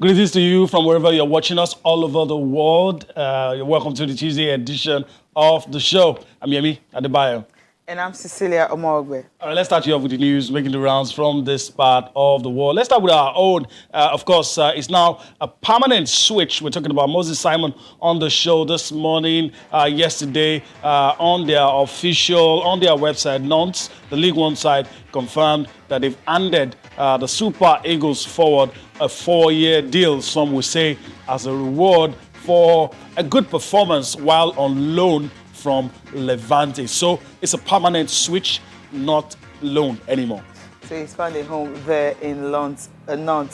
Greetings to you from wherever you're watching us all over the world. You're welcome to the Tuesday edition of the show. I'm Yemi Adebayo. And I'm Cecilia Omogbe. All right, let's start you off with the news making the rounds from this part of the world. Let's start with our own. Of course, it's now a permanent switch. We're talking about Moses Simon on the show this morning, yesterday, on their website, Nantes, the League One side, confirmed that they've handed the Super Eagles forward a 4-year deal, some would say, as a reward for a good performance while on loan from Levante. So it's a permanent switch, not loan anymore. So he's found a home there in Nantes.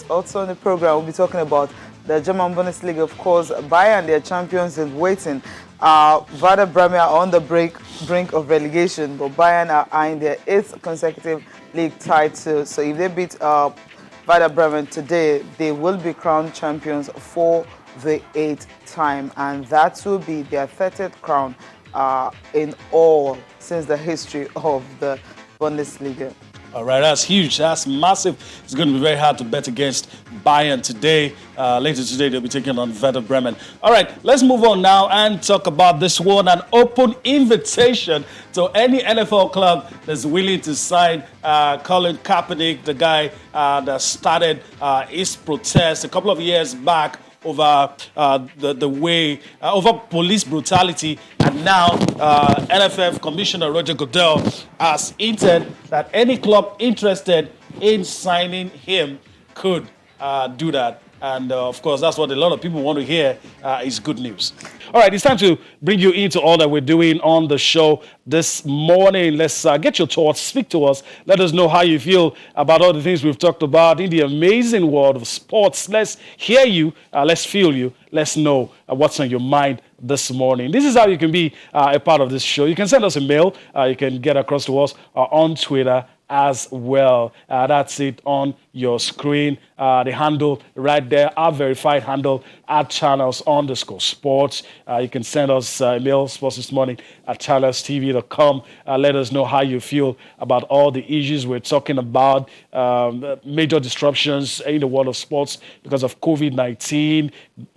Also on the program, we'll be talking about the German Bundesliga. Of course, Bayern, their champions in waiting. Werder Bremen are on the brink of relegation, but Bayern are eyeing their 8th consecutive league title. So if they beat Werder Bremen today, they will be crowned champions for the 8th time, and that will be their 30th crown in all since the history of the Bundesliga. All right, that's huge. That's massive. It's going to be very hard to bet against Bayern today. Later today, they'll be taking on Werder Bremen. All right, let's move on now and talk about this one. An open invitation to any NFL club that's willing to sign Colin Kaepernick, the guy that started his protest a couple of years back over over police brutality, and now NFF Commissioner Roger Goodell has hinted that any club interested in signing him could do that. And of course, that's what a lot of people want to hear is good news. All right, it's time to bring you into all that we're doing on the show this morning. Let's get your thoughts, speak to us. Let us know how you feel about all the things we've talked about in the amazing world of sports. Let's hear you, let's feel you, let's know what's on your mind this morning. This is how you can be a part of this show. You can send us a mail. You can get across to us on Twitter as well. That's it on your screen. The handle right there, our verified handle at channels_sports. You can send us a mail, sports this morning at channelstv.com. Let us know how you feel about all the issues we're talking about, major disruptions in the world of sports because of COVID-19,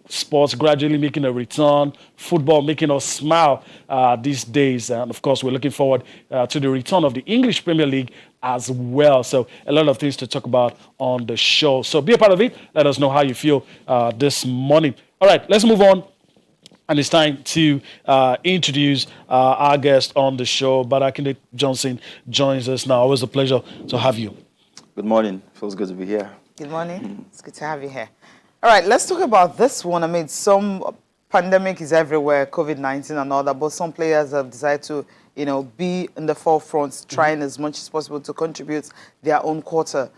sports gradually making a return, football making us smile these days. And of course, we're looking forward to the return of the English Premier League as well. So a lot of things to talk about on the show. So be a part of it. Let us know how you feel this morning. All right, let's move on. And it's time to introduce our guest on the show. Barakinde Johnson joins us now. Always a pleasure to have you. Good morning. Feels good to be here. Good morning. It's good to have you here. All right, let's talk about this one. I mean, some pandemic is everywhere, COVID-19 and all that, but some players have decided to, be in the forefront, trying as much as possible to contribute their own quota,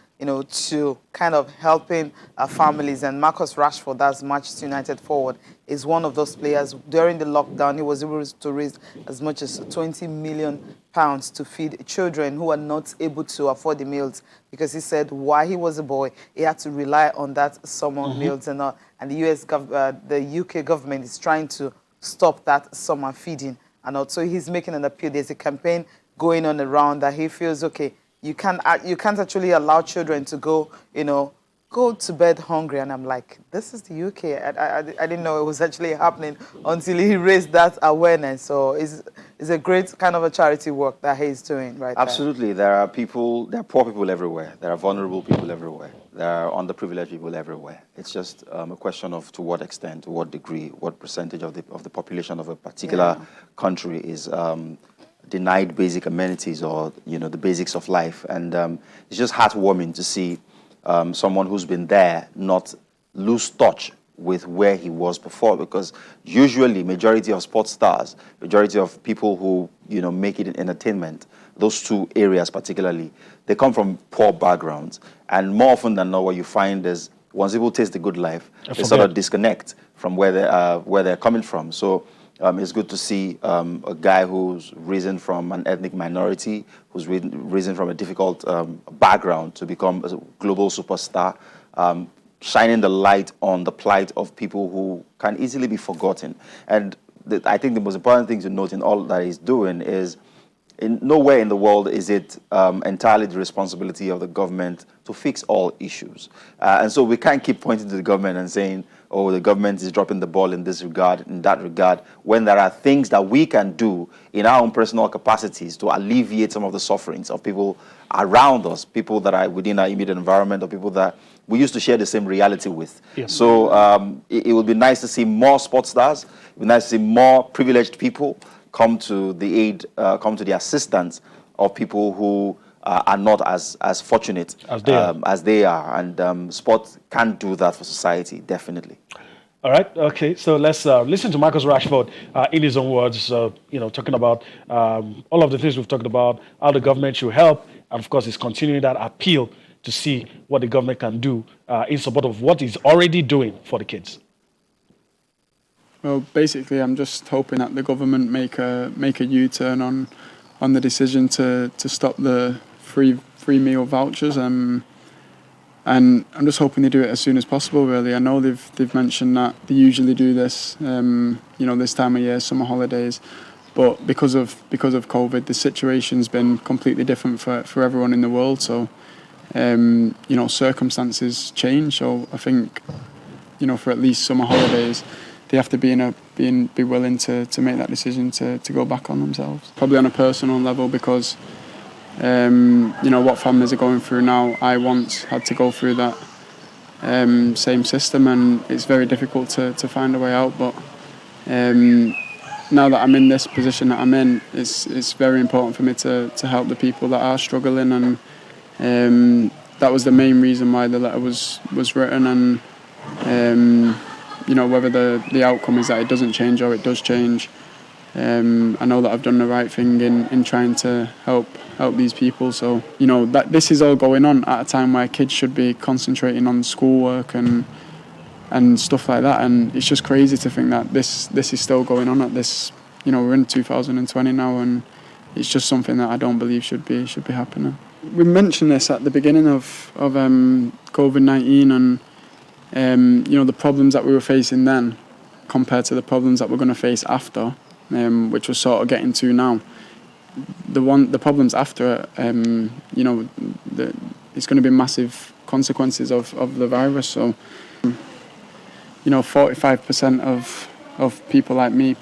to kind of helping families. And Marcus Rashford, that's Manchester United forward, is one of those players. During the lockdown, he was able to raise as much as £20 million to feed children who are not able to afford the meals, because he said while he was a boy, he had to rely on that summer meals and all. And the UK government is trying to stop that summer feeding. And also he's making an appeal. There's a campaign going on around that he feels, okay, you can't actually allow children to go to bed hungry. And I'm like, this is the UK. I didn't know it was actually happening until he raised that awareness. So it's a great kind of a charity work that he's doing right Absolutely. There are poor people everywhere. There are vulnerable people everywhere. There are underprivileged people everywhere. It's just a question of to what extent, to what degree, what percentage of the population of a particular country is denied basic amenities or, the basics of life. And it's just heartwarming to see someone who's been there not lose touch with where he was before, because usually majority of sports stars, majority of people who make it in entertainment, those two areas particularly, they come from poor backgrounds, and more often than not what you find is once people taste the good life, they sort of disconnect from where they're coming from. So it's good to see a guy who's risen from an ethnic minority, who's risen from a difficult background to become a global superstar, shining the light on the plight of people who can easily be forgotten. And I think the most important thing to note in all that he's doing is nowhere in the world is it entirely the responsibility of the government to fix all issues. And so we can't keep pointing to the government and saying, oh, the government is dropping the ball in this regard, in that regard, when there are things that we can do in our own personal capacities to alleviate some of the sufferings of people around us, people that are within our immediate environment, or people that we used to share the same reality with. Yeah. So it would be nice to see more sports stars. It would be nice to see more privileged people come to the aid, come to the assistance of people who are not as fortunate as they are. And sport can do that for society, definitely. All right. Okay. So let's listen to Marcus Rashford in his own words. Talking about all of the things we've talked about, how the government should help, and of course, he's continuing that appeal to see what the government can do in support of what he's already doing for the kids. Well, basically, I'm just hoping that the government make a U-turn on the decision to stop the free meal vouchers. And I'm just hoping they do it as soon as possible. Really, I know they've mentioned that they usually do this, this time of year, summer holidays. But because of COVID, the situation's been completely different for everyone in the world. So, circumstances change. So I think, for at least summer holidays, they have to be willing to make that decision to go back on themselves. Probably on a personal level, because what families are going through now. I once had to go through that same system, and it's very difficult to find a way out. But now that I'm in this position that I'm in, it's very important for me to help the people that are struggling, and that was the main reason why the letter was written. And whether the outcome is that it doesn't change or it does change, I know that I've done the right thing in trying to help these people. So that this is all going on at a time where kids should be concentrating on schoolwork and stuff like that, and it's just crazy to think that this is still going on at this. We're in 2020 now, and it's just something that I don't believe should be happening. We mentioned this at the beginning of COVID-19, and the problems that we were facing then compared to the problems that we're going to face after, which we're sort of getting to now. The problems after it, it's going to be massive consequences of the virus. So, 45% of people like me,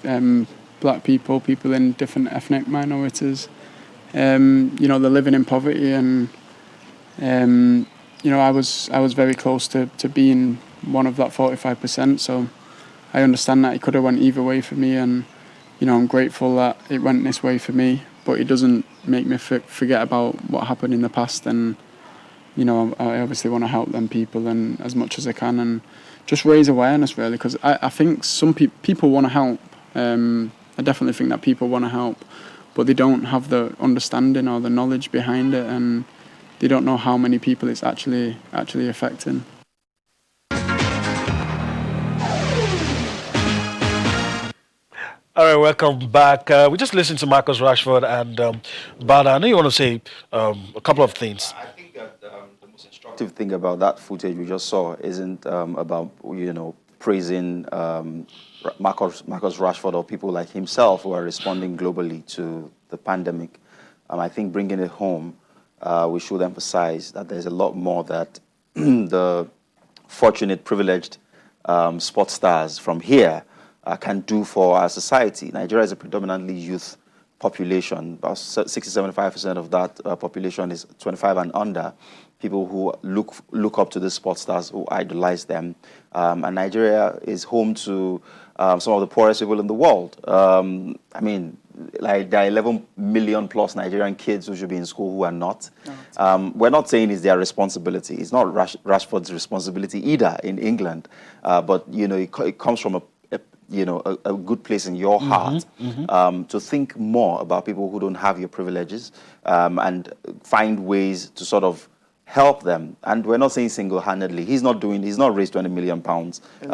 black people in different ethnic minorities, they're living in poverty, and I was very close to being one of that 45%. So I understand that it could have went either way for me, and I'm grateful that it went this way for me. But it doesn't make me forget about what happened in the past, and I obviously want to help them people and as much as I can, and just raise awareness really, because I think some people want to help. I definitely think that people want to help, but they don't have the understanding or the knowledge behind it, and they don't know how many people it's actually affecting. All right, welcome back. We just listened to Marcus Rashford, and but I know you want to say a couple of things. I think that the most instructive thing about that footage we just saw isn't about praising Marcus Rashford or people like himself who are responding globally to the pandemic. I think bringing it home, we should emphasize that there's a lot more that the fortunate, privileged sports stars from here can do for our society. Nigeria is a predominantly youth population. About 60-75% of that population is 25 and under. People who look up to the sports stars, who idolize them. And Nigeria is home to some of the poorest people in the world. There are 11 million plus Nigerian kids who should be in school who are not. We're not saying it's their responsibility. It's not Rashford's responsibility either in England. But it comes from a good place in your heart to think more about people who don't have your privileges and find ways to sort of help them. And we're not saying single-handedly. He's not raised £20 million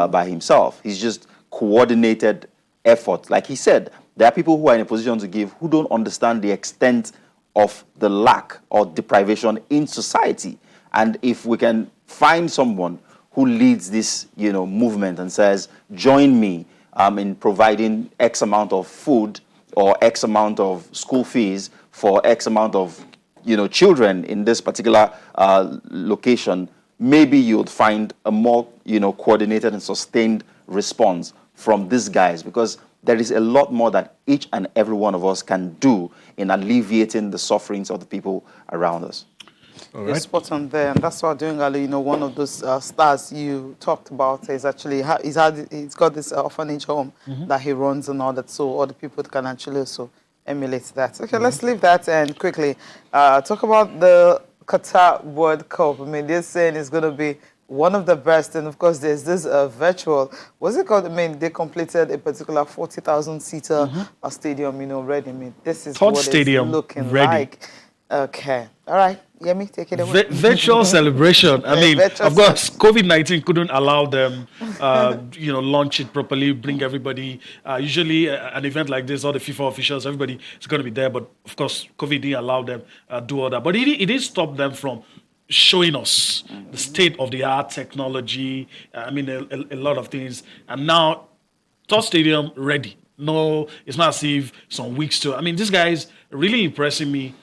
by himself. He's just coordinated effort. Like he said, there are people who are in a position to give who don't understand the extent of the lack or deprivation in society. And if we can find someone who leads this, movement and says, join me in providing X amount of food or X amount of school fees for X amount of, children in this particular location, maybe you would find a more, coordinated and sustained response from these guys, because there is a lot more that each and every one of us can do in alleviating the sufferings of the people around us. You're spot on there, and that's why doing one of those stars you talked about is actually he's got this orphanage home that he runs and all that, so other people can actually also emulate that. Okay, let's leave that and quickly talk about the Qatar World Cup. I mean, they're saying it's going to be one of the best, and of course there's this virtual, what's it called? I mean, they completed a particular 40,000 seater stadium, already. I mean, this is Third what stadium it's looking ready. like. Okay, all right, Yemi, take it away. Virtual celebration. I mean, virtual of course, COVID-19 couldn't allow them, launch it properly, bring everybody. Usually, an event like this, all the FIFA officials, everybody is going to be there. But of course, COVID didn't allow them do all that. But it did stop them from showing us the state-of-the-art technology. I mean, a lot of things. And now, third stadium ready. No, it's not as if some weeks to. I mean, these guys are really impressing me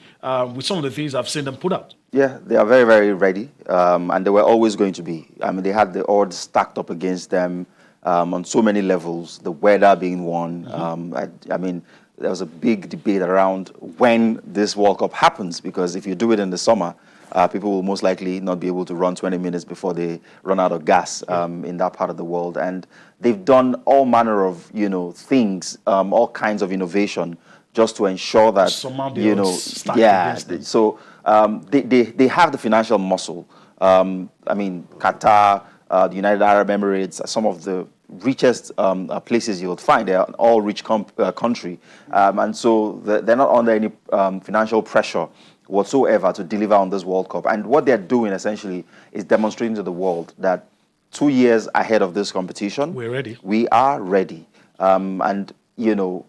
with some of the things I've seen them put out. Yeah, they are very, very ready, and they were always going to be. I mean, they had the odds stacked up against them on so many levels, the weather being one. I mean, there was a big debate around when this World Cup happens, because if you do it in the summer, people will most likely not be able to run 20 minutes before they run out of gas in that part of the world. And they've done all manner of, things, all kinds of innovation, just to ensure that, so they have the financial muscle. I mean, Qatar, the United Arab Emirates, some of the richest places you would find. They're an all-rich country. And so they're not under any financial pressure whatsoever to deliver on this World Cup. And what they're doing, essentially, is demonstrating to the world that 2 years ahead of this competition, we're ready. We are ready. And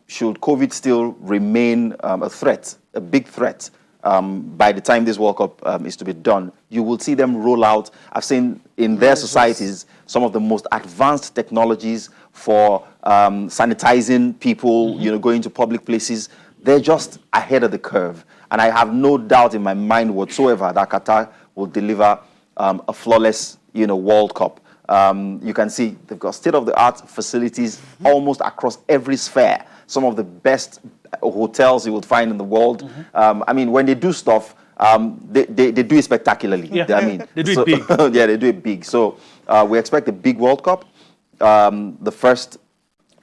should COVID still remain a threat, a big threat, by the time this World Cup is to be done, you will see them roll out. I've seen in their societies some of the most advanced technologies for sanitizing people, going to public places. They're just ahead of the curve. And I have no doubt in my mind whatsoever that Qatar will deliver a flawless, World Cup. You can see they've got state-of-the-art facilities almost across every sphere. Some of the best hotels you would find in the world. I mean, when they do stuff, they do it spectacularly. Yeah. I mean, they do it big. Yeah, they do it big. So we expect a big World Cup. The first,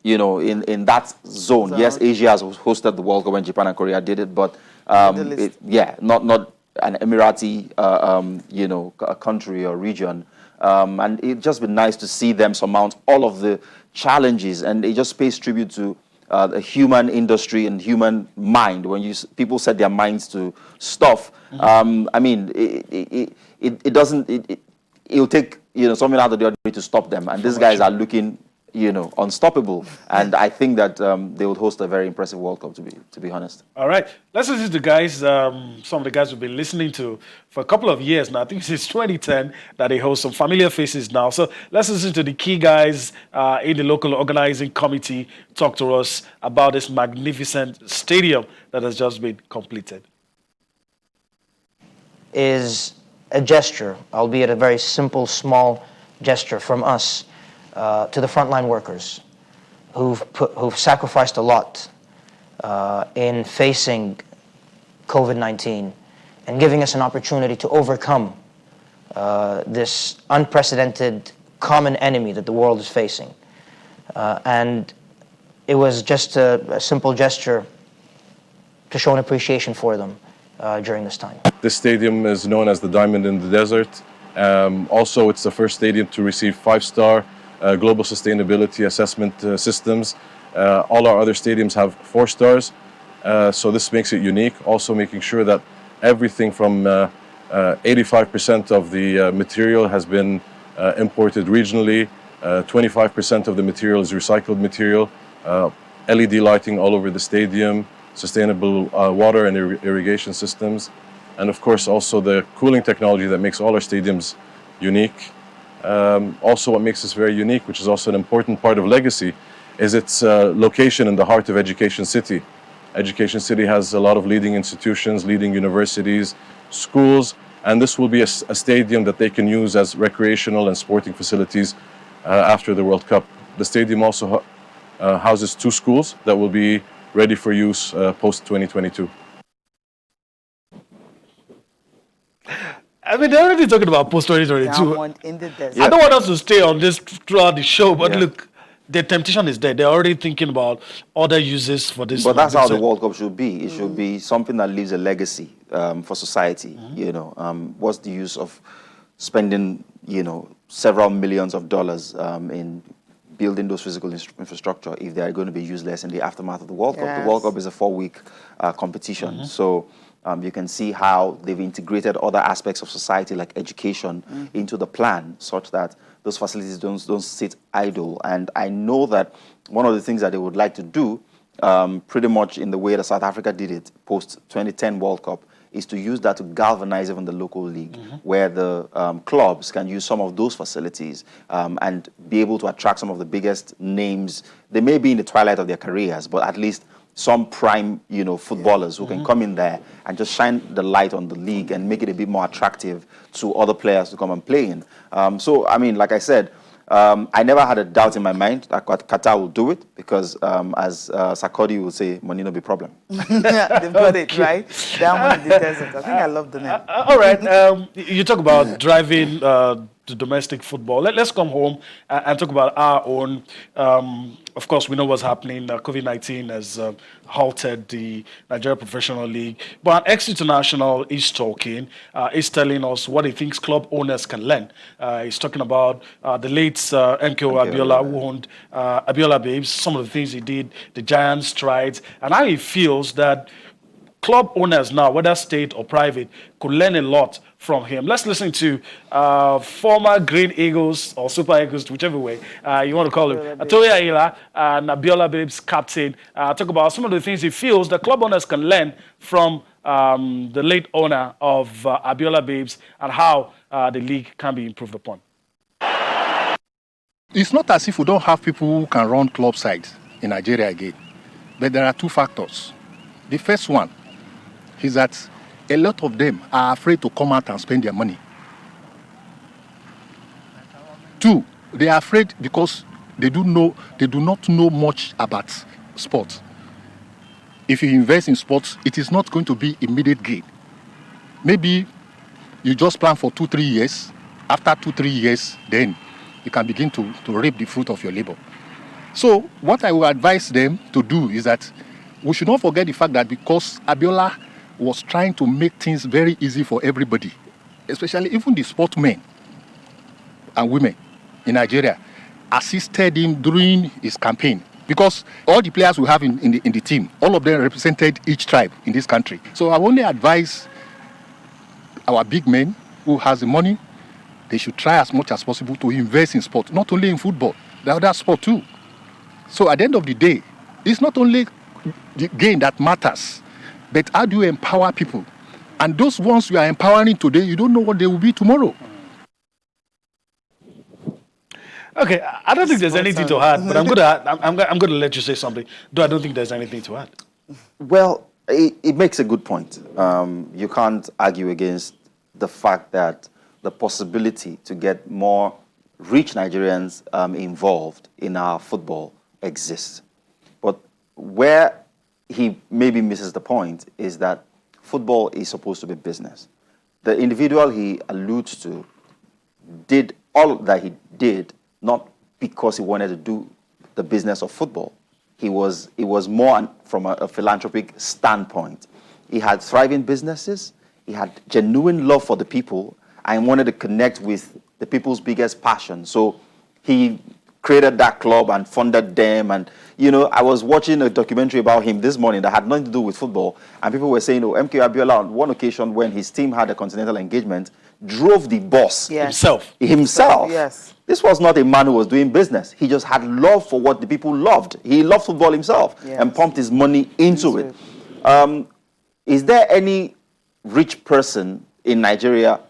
in that zone. Yes, Asia has hosted the World Cup when Japan and Korea did it, but not an Emirati, a country or region. And it'd just be nice to see them surmount all of the challenges, and it just pays tribute to the human industry and human mind. When people set their minds to stuff, I mean, it'll take something out of the ordinary to stop them, and these guys are looking unstoppable. And I think that they would host a very impressive World Cup, to be honest. All right, let's listen to the guys. Some of the guys we've been listening to for a couple of years now. I think since 2010 that they host some familiar faces now. So let's listen to the key guys in the local organizing committee talk to us about this magnificent stadium that has just been completed. Is a gesture, albeit a very simple, small gesture from us to the frontline workers who've sacrificed a lot in facing COVID-19 and giving us an opportunity to overcome this unprecedented common enemy that the world is facing. And it was just a simple gesture to show an appreciation for them during this time. This stadium is known as the Diamond in the Desert. Also, it's the first stadium to receive 5-star global sustainability assessment systems. All our other stadiums have 4 stars, so this makes it unique. Also making sure that everything from 85% of the material has been imported regionally, 25% of the material is recycled material, LED lighting all over the stadium, sustainable water and irrigation systems, and of course also the cooling technology that makes all our stadiums unique. Also what makes this very unique, which is also an important part of legacy, is its location in the heart of Education City. Education City has a lot of leading institutions, leading universities, schools, and this will be a stadium that they can use as recreational and sporting facilities after the World Cup. The stadium also houses 2 schools that will be ready for use post-2022. I mean, they're already talking about post-2022. Diamond in the desert. I don't want us to stay on this throughout the show, but Yeah. look, the temptation is there. They're already thinking about other uses for this. But that's how the magnificent- World Cup should be. It should be something that leaves a legacy for society. You know, what's the use of spending, you know, several millions of dollars in building those physical infrastructure if they are going to be useless in the aftermath of the World Cup? The World Yes. Cup is a 4-week competition, so you can see how they've integrated other aspects of society like education into the plan, such that those facilities don't sit idle. And I know that one of the things that they would like to do, pretty much in the way that South Africa did it post 2010 World Cup, is to use that to galvanize even the local league, where the clubs can use some of those facilities and be able to attract some of the biggest names. They may be in the twilight of their careers, but at least some prime, you know, footballers who can come in there and just shine the light on the league and make it a bit more attractive to other players to come and play in. So, I mean, like I said, I never had a doubt in my mind that Qatar will do it because, as Sarkodie will say, money no be problem. They've got it, right? Diamond in the desert. I think I love the name. All right. You talk about driving the domestic football. Let's come home and talk about our own. Of course, we know what's happening. COVID-19 has halted the Nigeria Professional League. But an ex-international is talking, is telling us what he thinks club owners can learn. He's talking about the late MKO Abiola, who owned Abiola Babes, some of the things he did, the giant strides, and how he feels that club owners now, whether state or private, could learn a lot from him. Let's listen to former Green Eagles or Super Eagles, whichever way you want to call him, Atoya Ila and Abiola Babes captain, talk about some of the things he feels that club owners can learn from the late owner of Abiola Babes and how the league can be improved upon. It's not as if we don't have people who can run club sides in Nigeria again, but there are 2 factors. The first one is that a lot of them are afraid to come out and spend their money. 2, they are afraid because they do not know much about sports. If you invest in sports, it is not going to be immediate gain. Maybe you just plan for 2-3 years. After 2-3 years, then you can begin to reap the fruit of your labor. So what I will advise them to do is that we should not forget the fact that because Abiola was trying to make things very easy for everybody, especially even the sportsmen and women in Nigeria, assisted him during his campaign. Because all the players we have in the team, all of them represented each tribe in this country. So I only advise our big men who has the money, they should try as much as possible to invest in sport, not only in football, the other sport too. So at the end of the day, it's not only the gain that matters, but how do you empower people? And those ones you are empowering today, you don't know what they will be tomorrow. Okay, I don't think there's anything to add, but I'm gonna let you say something. Though I don't think there's anything to add. Well, it makes a good point. You can't argue against the fact that the possibility to get more rich Nigerians involved in our football exists. But where he maybe misses the point is that football is supposed to be business. The individual he alludes to did all that he did not because he wanted to do the business of football. It was more from a philanthropic standpoint. He had thriving businesses, he had genuine love for the people, and wanted to connect with the people's biggest passion. So he created that club and funded them. And, you know, I was watching a documentary about him this morning that had nothing to do with football. And people were saying, oh, MK Abiola, on one occasion when his team had a continental engagement, drove the bus Himself. Yes. This was not a man who was doing business. He just had love for what the people loved. He loved football himself and pumped his money into it. Is there any rich person in Nigeria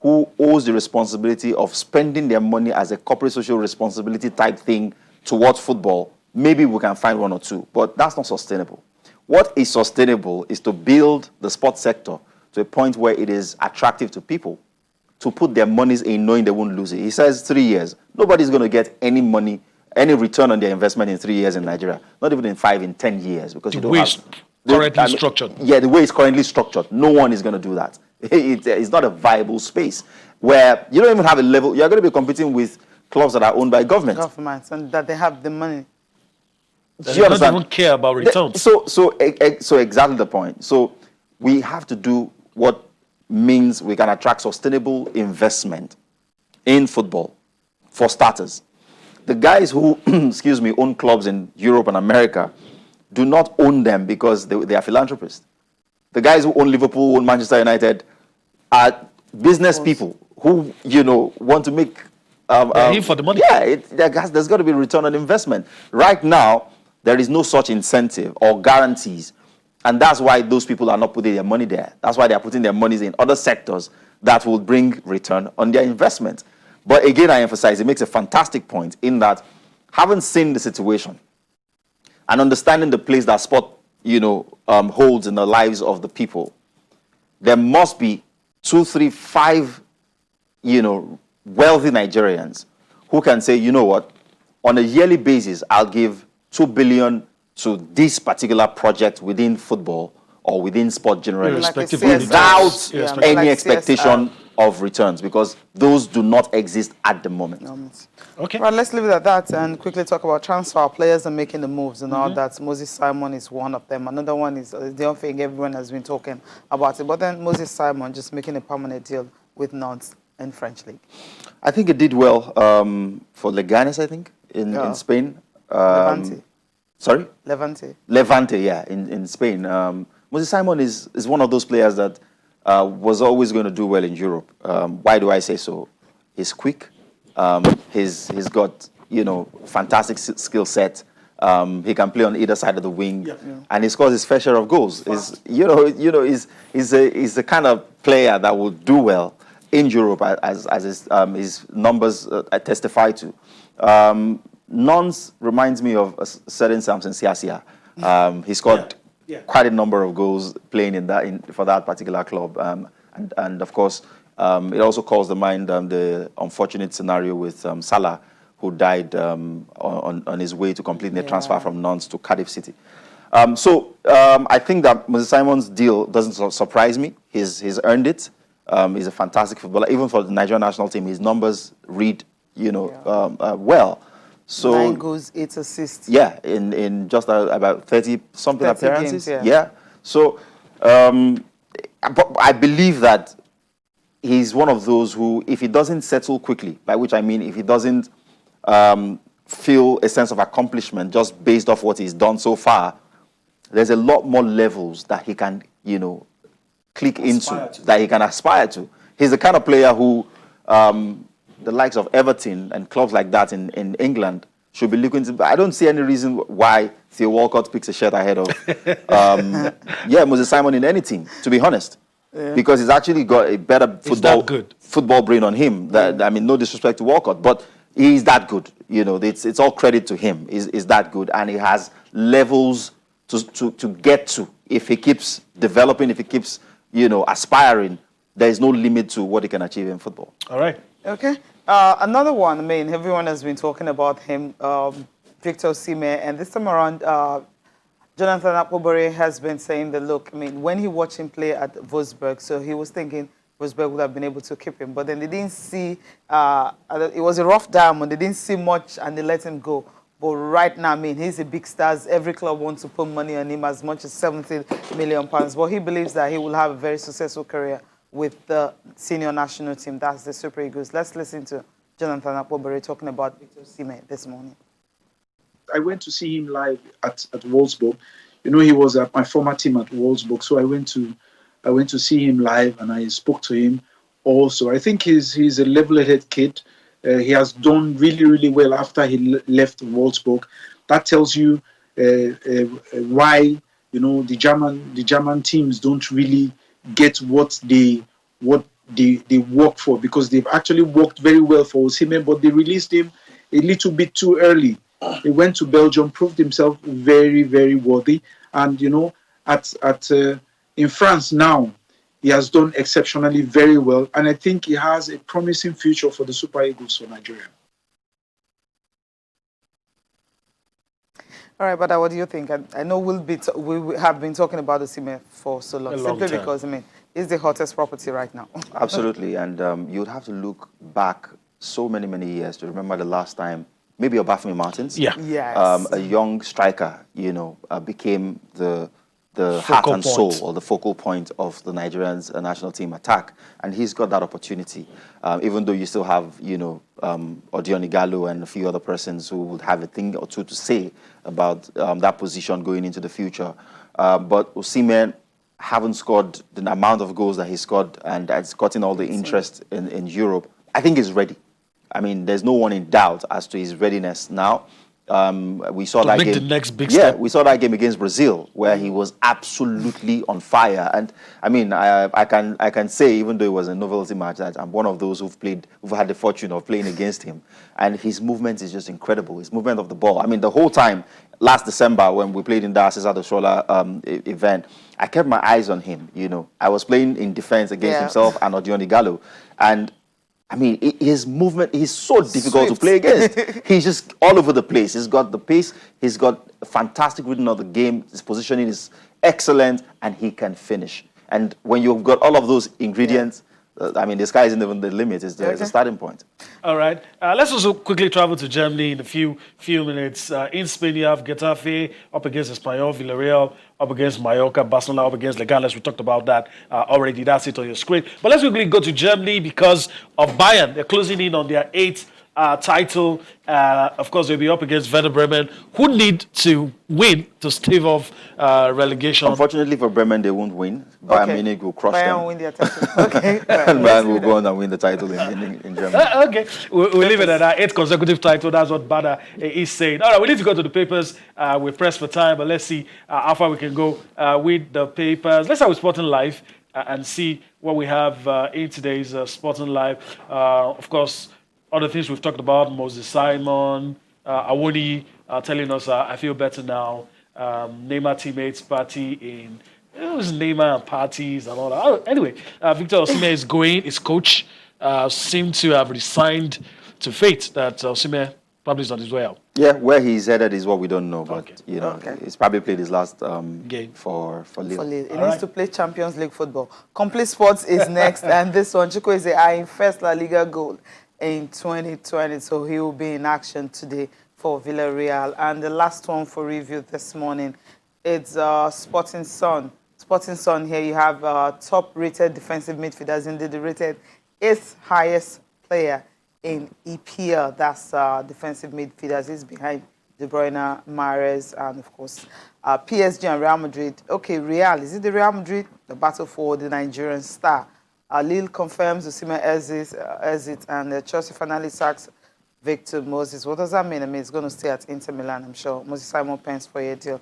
who owes the responsibility of spending their money as a corporate social responsibility type thing towards football? Maybe we can find one or two, but that's not sustainable. What is sustainable is to build the sports sector to a point where it is attractive to people to put their monies in knowing they won't lose it. He says 3 years. Nobody's going to get any money, any return on their investment in 3 years in Nigeria. Not even in 5, in 10 years. Because The you don't way have, it's currently structured. Yeah, the way it's currently structured. No one is going to do that. It's not a viable space where you don't even have a level. You're going to be competing with clubs that are owned by government. Governments, and that they have the money. They don't even care about returns. So exactly the point. So we have to do what means we can attract sustainable investment in football, for starters. The guys who, excuse me, own clubs in Europe and America do not own them because they are philanthropists. The guys who own Liverpool, own Manchester United, are business people who, want to make... they're here for the money. Yeah, there's got to be a return on investment. Right now, there is no such incentive or guarantees. And that's why those people are not putting their money there. That's why they are putting their monies in other sectors that will bring return on their investment. But again, I emphasize, it makes a fantastic point in that having seen the situation and understanding the place that sport, holds in the lives of the people, there must be 2, 3, 5, wealthy Nigerians who can say, you know what, on a yearly basis, I'll give 2 billion to this particular project within football or within sport generally, Irrespective Like of the without returns. any Like expectation of returns, because those do not exist at the moment. Okay. Right, let's leave it at that and quickly talk about transfer. Players are making the moves and all that. Moses Simon is one of them. Another one is the other thing everyone has been talking about it. But then Moses Simon just making a permanent deal with Nantes in French League. I think it did well for Leganes, I think, in Spain. Levante. Sorry? Levante. Yeah, in Spain. Moses Simon is one of those players that was always going to do well in Europe. Why do I say so? He's quick. He's got, fantastic skill set. He can play on either side of the wing, and he scores his fair share of goals. He's the kind of player that will do well in Europe, as his numbers testify to. Nantes reminds me of a certain Samson Siasia. He scored quite a number of goals playing for that particular club, and of course, it also calls to mind the unfortunate scenario with Salah, who died on his way to completing the transfer from Nantes to Cardiff City. I think that Moses Simon's deal doesn't surprise me. He's earned it. He's a fantastic footballer. Even for the Nigerian national team, his numbers read, well. So 9 goals, 8 assists. Yeah, in just about 30-something 30 appearances. games, yeah. So but I believe that he's one of those who, if he doesn't settle quickly, by which I mean if he doesn't feel a sense of accomplishment just based off what he's done so far, there's a lot more levels that he can, click into, that he can aspire to. He's the kind of player who the likes of Everton and clubs like that in England should be looking to. I don't see any reason why Theo Walcott picks a shirt ahead of Moses Simon in any team, to be honest. Because he's actually got a better football brain on him. I mean, no disrespect to Walcott, but he's that good. It's all credit to him. He's that good, and he has levels to get to. If he keeps developing, if he keeps aspiring, there is no limit to what he can achieve in football. All right. Okay. Another one, everyone has been talking about him, Victor Osimhen, and this time around, Jonathan Akpobore has been saying that, look, when he watched him play at Wolfsburg, so he was thinking Wolfsburg would have been able to keep him, but then they didn't see, it was a rough diamond, they didn't see much, and they let him go. But right now, he's a big star. Every club wants to put money on him, as much as £70 million. But he believes that he will have a very successful career with the senior national team. That's the Super Eagles. Let's listen to Jonathan Akpobore talking about Victor Osimhen this morning. I went to see him live at Wolfsburg. He was at my former team at Wolfsburg, so I went to see him live and I spoke to him also. I think he's a level-headed kid. He has done really, really well after he left Wolfsburg. That tells you why the German teams don't really get what they work for, because they've actually worked very well for Osimhen, but they released him a little bit too early. He went to Belgium, proved himself very, very worthy, And in France now, he has done exceptionally very well, and I think he has a promising future for the Super Eagles for Nigeria. All right, but what do you think? I know we have been talking about Osimhen for so long, simply because it's the hottest property right now. Absolutely, and you'd have to look back so many years to remember the last time maybe Obafemi Martins, yes, a young striker, became the heart and soul or the focal point of the Nigerian national team attack, and he's got that opportunity. Even though you still have, Odion Igalo and a few other persons who would have a thing or two to say about that position going into the future. But Osimhen haven't scored the amount of goals that he scored, and has gotten all the interest in Europe. I think he's ready. I mean, there's no one in doubt as to his readiness now. We saw that game. The next big step. We saw that game against Brazil where he was absolutely on fire. And I mean, I can say, even though it was a novelty match, that I'm one of those who've had the fortune of playing against him. And his movement is just incredible. His movement of the ball. I mean, the whole time last December when we played in the Cesar de Sola event, I kept my eyes on him. I was playing in defense against himself and Odion Igalo, and I mean, his movement is so difficult to play against. He's just all over the place. He's got the pace. He's got a fantastic reading of the game. His positioning is excellent, and he can finish. And when you've got all of those ingredients, I mean, the sky isn't even the limit. It's the starting point. All right. Let's also quickly travel to Germany in a few minutes. In Spain, you have Getafe up against Espanyol, Villarreal up against Mallorca, Barcelona up against Leganes. We talked about that already. That's it on your screen. But let's quickly go to Germany because of Bayern. They're closing in on their 8th title. Of course, they'll be up against Werder Bremen, who need to win to stave off relegation. Unfortunately for Bremen, they won't win. Bayern Munich will crush them. Bayern will win their title. Okay. And Bayern will go on and win the title in Germany. Okay, we'll leave it at that. 8th consecutive title. That's what Bada is saying. All right, we need to go to the papers. We're pressed for time, but let's see how far we can go with the papers. Let's start with Sporting Life and see what we have in today's Sporting Life. Of course, other things we've talked about, Moses Simon, Awoni telling us, I feel better now. Neymar teammates party in, it was Neymar and parties and all that. Oh, anyway, Victor Osimhen is going, his coach seemed to have resigned to fate that Osimhen probably is on his way out. Yeah, where he's headed is what we don't know, but he's probably played his last game for Lille. He needs to play Champions League football. Complete Sports is next, and this one, Chukwueze eyeing first La Liga goal in 2020, so he will be in action today for Villarreal. And the last one for review this morning, it's Sporting Sun. Sporting Sun, here you have top-rated defensive midfielders, indeed the rated 8th highest player in EPL. That's defensive midfielders. He's behind De Bruyne, Mahrez, and of course PSG and Real Madrid. Okay, Real, is it the Real Madrid? The battle for the Nigerian star. Lille confirms Osimhen exit, and Chelsea finally sacks Victor Moses. What does that mean? I mean, he's going to stay at Inter Milan, I'm sure. Moses Simon pens for a deal.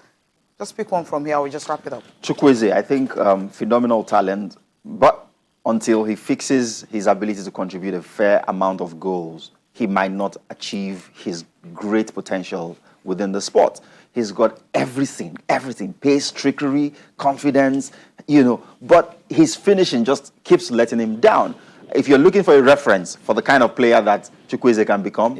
Just pick one from here. We'll just wrap it up. Chukwueze, I think phenomenal talent, but until he fixes his ability to contribute a fair amount of goals, he might not achieve his great potential within the sport. He's got everything, pace, trickery, confidence, but his finishing just keeps letting him down. If you're looking for a reference for the kind of player that Chukwueze can become,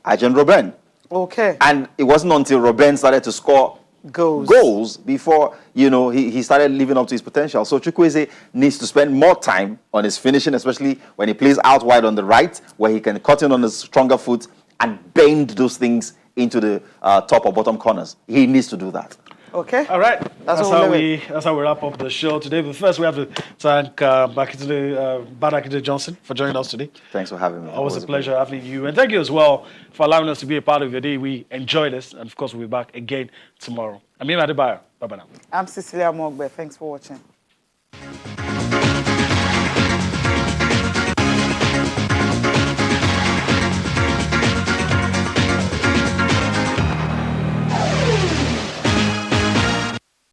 Arjen Robben. Okay. And it wasn't until Robben started to score goals before, he started living up to his potential. So Chukwueze needs to spend more time on his finishing, especially when he plays out wide on the right, where he can cut in on his stronger foot and bend those things into the top or bottom corners. He needs to do that. Okay. All right. That's how we wrap up the show today. But first, we have to thank Bada Johnson for joining us today. Thanks for having me. Always a pleasure having you. And thank you as well for allowing us to be a part of your day. We enjoy this. And of course, we'll be back again tomorrow. I'm Adebayo. Bye-bye now. I'm Cecilia Mogbe. Thanks for watching.